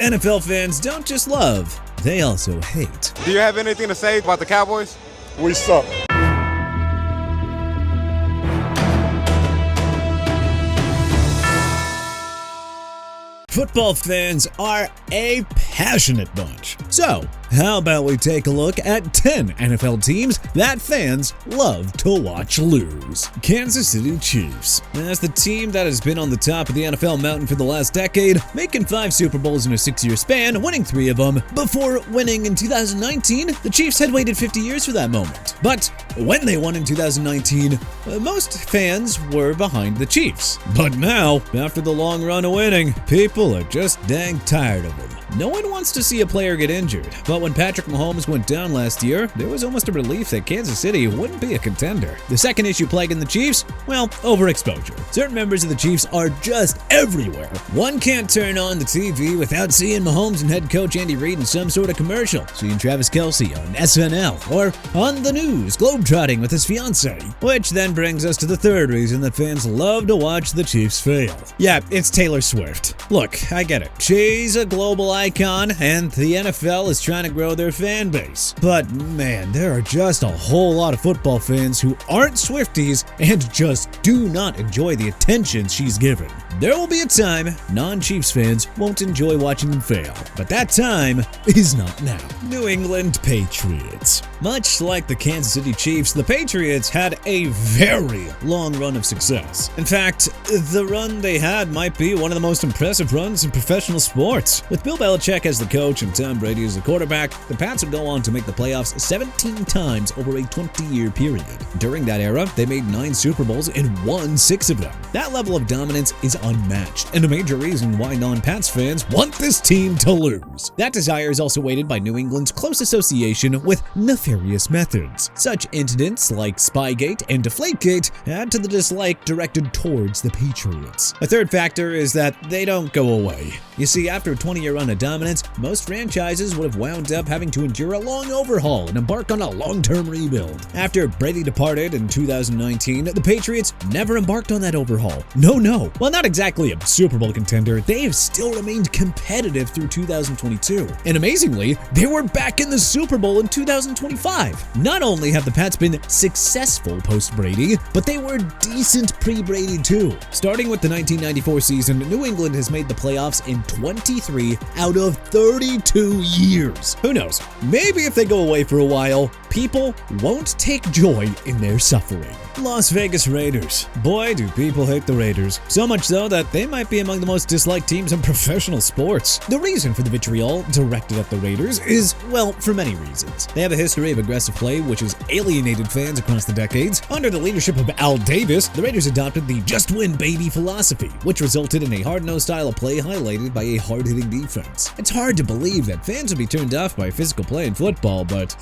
NFL fans don't just love, they also hate. Do you have anything to say about the Cowboys? We suck. Football fans are a passionate bunch. So, how about we take a look at 10 NFL teams that fans love to watch lose? Kansas City Chiefs. As the team that has been on the top of the NFL mountain for the last decade, making 5 Super Bowls in a 6-year span, winning 3 of them. Before winning in 2019, the Chiefs had waited 50 years for that moment. But when they won in 2019, most fans were behind the Chiefs. But now, after the long run of winning, people are just dang tired of them. No one wants to see a player get injured, but when Patrick Mahomes went down last year, there was almost a relief that Kansas City wouldn't be a contender. The second issue plaguing the Chiefs? Well, overexposure. Certain members of the Chiefs are just everywhere. One can't turn on the TV without seeing Mahomes and head coach Andy Reid in some sort of commercial, seeing Travis Kelce on SNL, or on the news globetrotting with his fiancée. Which then brings us to the third reason that fans love to watch the Chiefs fail. Yeah, it's Taylor Swift. Look, I get it. She's a global icon, and the NFL is trying to grow their fan base. But man, there are just a whole lot of football fans who aren't Swifties and just do not enjoy the attention she's given. There will be a time non-Chiefs fans won't enjoy watching them fail, but that time is not now. New England Patriots. Much like the Kansas City Chiefs, the Patriots had a very long run of success. In fact, the run they had might be one of the most impressive runs in professional sports. With Bill Belichick as the coach and Tom Brady as the quarterback, the Pats would go on to make the playoffs 17 times over a 20-year period. During that era, they made 9 Super Bowls and won 6 of them. That level of dominance is unmatched, and a major reason why non-Pats fans want this team to lose. That desire is also weighted by New England's close association with nefarious methods. Such incidents like Spygate and Deflategate add to the dislike directed towards the Patriots. A third factor is that they don't go away. You see, after a 20-year run of dominance, most franchises would have wound up having to endure a long overhaul and embark on a long-term rebuild. After Brady departed in 2019, the Patriots never embarked on that overhaul. No. While not exactly a Super Bowl contender, they have still remained competitive through 2022. And amazingly, they were back in the Super Bowl in 2025. Not only have the Pats been successful post-Brady, but they were decent pre-Brady too. Starting with the 1994 season, New England has made the playoffs in 23 out of 32 years. Who knows? Maybe if they go away for a while, people won't take joy in their suffering. Las Vegas Raiders. Boy, do people hate the Raiders. So much so that they might be among the most disliked teams in professional sports. The reason for the vitriol directed at the Raiders is, well, for many reasons. They have a history of aggressive play which has alienated fans across the decades. Under the leadership of Al Davis, the Raiders adopted the just win baby philosophy, which resulted in a hard-nosed style of play highlighted by a hard-hitting defense. It's hard to believe that fans would be turned off by physical play in football, but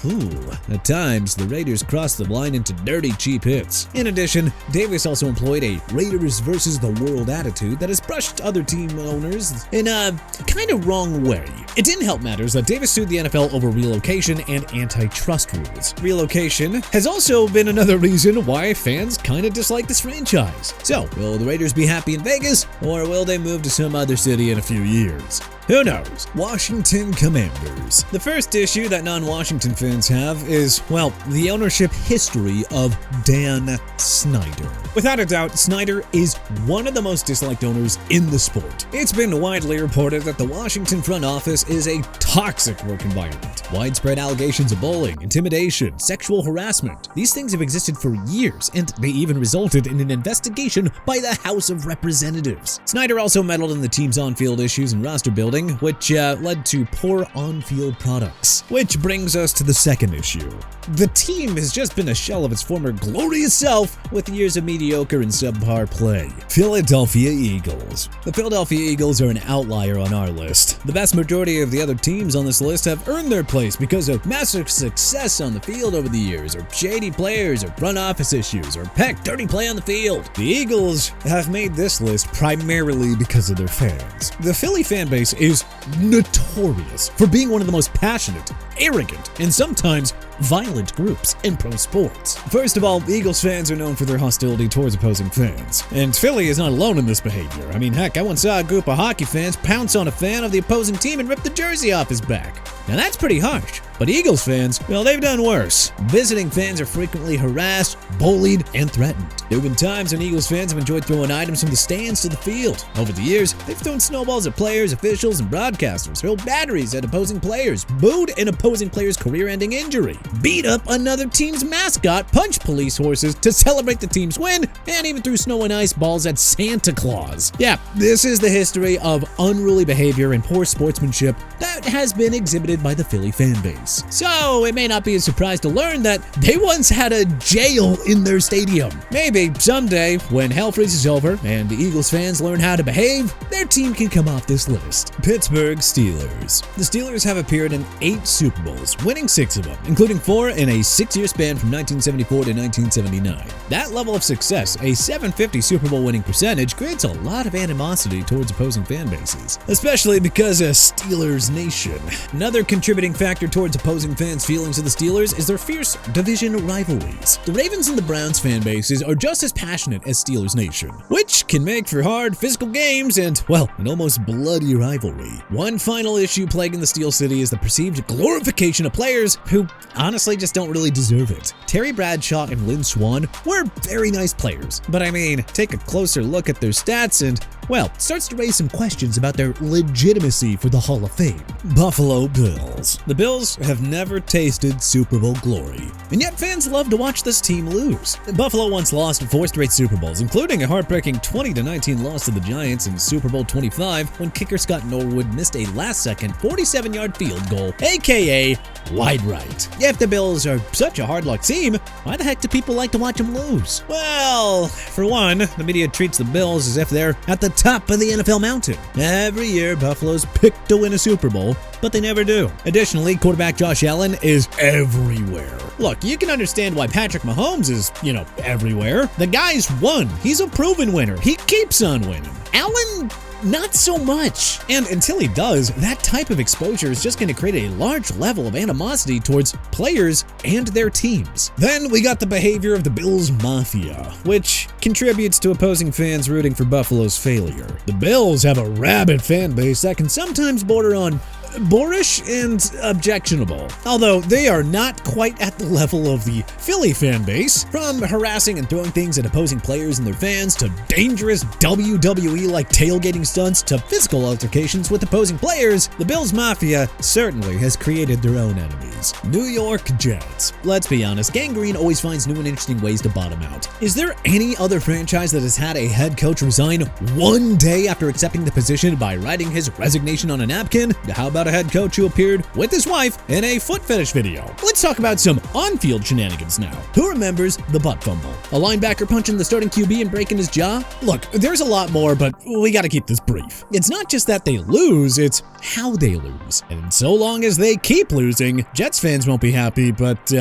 at times the Raiders crossed the line into dirty, cheap hits. In addition, Davis also employed a Raiders versus the world attitude that has brushed other team owners in a kind of wrong way. It didn't help matters that Davis sued the NFL over relocation and antitrust rules. Relocation has also been another reason why fans kind of dislike this franchise. So, will the Raiders be happy in Vegas, or will they move to some other city in a few years? Who knows? Washington Commanders. The first issue that non-Washington fans have is, well, the ownership history of Dan Snyder. Without a doubt, Snyder is one of the most disliked owners in the sport. It's been widely reported that the Washington front office is a toxic work environment. Widespread allegations of bullying, intimidation, sexual harassment. These things have existed for years, and they even resulted in an investigation by the House of Representatives. Snyder also meddled in the team's on-field issues and roster building, which led to poor on-field products. Which brings us to the second issue. The team has just been a shell of its former glorious self with years of mediocre and subpar play. Philadelphia Eagles. The Philadelphia Eagles are an outlier on our list. The vast majority of the other teams on this list have earned their place because of massive success on the field over the years, or shady players, or front office issues, or dirty play on the field. The Eagles have made this list primarily because of their fans. The Philly fan base is notorious for being one of the most passionate, arrogant, and sometimes violent groups in pro sports. First of all, Eagles fans are known for their hostility towards opposing fans. And Philly is not alone in this behavior. I mean, heck, I once saw a group of hockey fans pounce on a fan of the opposing team and rip the jersey off his back. Now that's pretty harsh. But Eagles fans, well, they've done worse. Visiting fans are frequently harassed, bullied, and threatened. There have been times when Eagles fans have enjoyed throwing items from the stands to the field. Over the years, they've thrown snowballs at players, officials, and broadcasters, hurled batteries at opposing players, booed an opposing player's career-ending injury, beat up another team's mascot, punched police horses to celebrate the team's win, and even threw snow and ice balls at Santa Claus. Yeah, this is the history of unruly behavior and poor sportsmanship that has been exhibited by the Philly fan base. So it may not be a surprise to learn that they once had a jail in their stadium. Maybe someday, when hell freezes over and the Eagles fans learn how to behave, their team can come off this list. Pittsburgh Steelers. The Steelers have appeared in 8 Super Bowls, winning 6 of them, including 4 in a 6-year span from 1974 to 1979. That level of success, a .750 Super Bowl winning percentage, creates a lot of animosity towards opposing fan bases, especially because of Steelers Nation. Another contributing factor towards opposing fans' feelings of the Steelers is their fierce division rivalries. The Ravens and the Browns fan bases are just as passionate as Steelers Nation, which can make for hard physical games and, well, an almost bloody rivalry. One final issue plaguing the Steel City is the perceived glorification of players who honestly just don't really deserve it. Terry Bradshaw and Lynn Swann were very nice players, but I mean, take a closer look at their stats and, well, it starts to raise some questions about their legitimacy for the Hall of Fame. Buffalo Bills. The Bills have never tasted Super Bowl glory, and yet fans love to watch this team lose. Buffalo once lost 4 straight Super Bowls, including a heartbreaking 20-19 loss to the Giants in Super Bowl 25 when kicker Scott Norwood missed a last-second 47-yard field goal, aka wide right. If the Bills are such a hard-luck team, why the heck do people like to watch them lose? Well, for one, the media treats the Bills as if they're at the top of the NFL mountain. Every year, Buffalo's picked to win a Super Bowl, but they never do. Additionally, quarterback Josh Allen is everywhere. Look, you can understand why Patrick Mahomes is, everywhere. The guy's won. He's a proven winner. He keeps on winning. Allen, not so much. And until he does, that type of exposure is just going to create a large level of animosity towards players and their teams. Then we got the behavior of the Bills Mafia, which contributes to opposing fans rooting for Buffalo's failure. The Bills have a rabid fan base that can sometimes border on boorish and objectionable, although they are not quite at the level of the Philly fan base. From harassing and throwing things at opposing players and their fans, to dangerous WWE-like tailgating stunts, to physical altercations with opposing players, the Bills Mafia certainly has created their own enemies. New York Jets. Let's be honest, gangrene always finds new and interesting ways to bottom out. Is there any other franchise that has had a head coach resign one day after accepting the position by writing his resignation on a napkin? How about a head coach who appeared with his wife in a foot fetish video? Let's talk about some on-field shenanigans now. Who remembers the butt fumble? A linebacker punching the starting QB and breaking his jaw? Look, there's a lot more, but we gotta keep this brief. It's not just that they lose, it's how they lose. And so long as they keep losing, Jets fans won't be happy, but,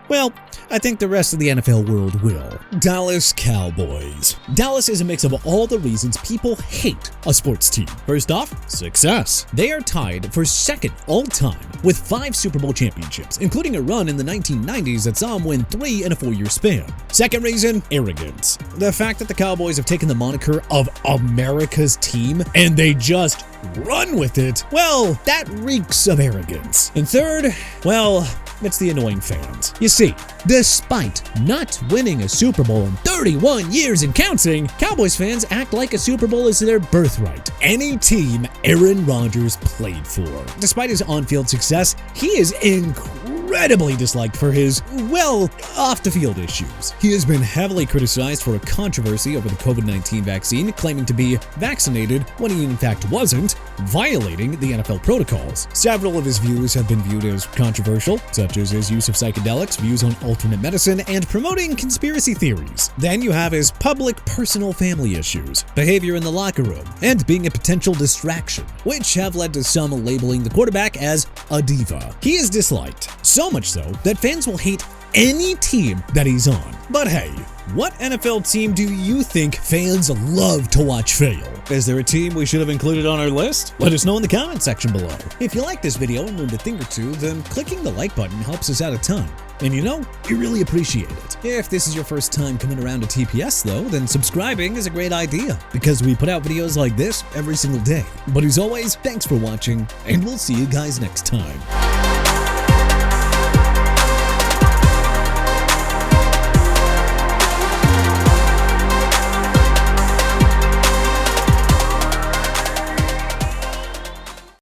well, I think the rest of the NFL world will. Dallas Cowboys. Dallas is a mix of all the reasons people hate a sports team. First off, success. They are tied for second all-time with 5 Super Bowl championships, including a run in the 1990s that saw them win 3 in a 4-year span. Second reason, arrogance. The fact that the Cowboys have taken the moniker of America's team and they just run with it, well, that reeks of arrogance. And third, well, it's the annoying fans. You see, despite not winning a Super Bowl in 31 years and counting, Cowboys fans act like a Super Bowl is their birthright. Any team Aaron Rodgers played for. Despite his on-field success, he is incredibly disliked for his, well, off-the-field issues. He has been heavily criticized for a controversy over the COVID-19 vaccine, claiming to be vaccinated when he in fact wasn't, violating the NFL protocols. Several of his views have been viewed as controversial, such as his use of psychedelics, views on alternate medicine, and promoting conspiracy theories. Then you have his public, personal family issues, behavior in the locker room, and being a potential distraction, which have led to some labeling the quarterback as a diva. He is disliked, so much so that fans will hate any team that he's on. But hey, what NFL team do you think fans love to watch fail? Is there a team we should have included on our list? Let us know in the comment section below. If you like this video and learned a thing or two, then clicking the like button helps us out a ton. And you know, we really appreciate it. If this is your first time coming around to TPS though, then subscribing is a great idea because we put out videos like this every single day. But as always, thanks for watching, and we'll see you guys next time.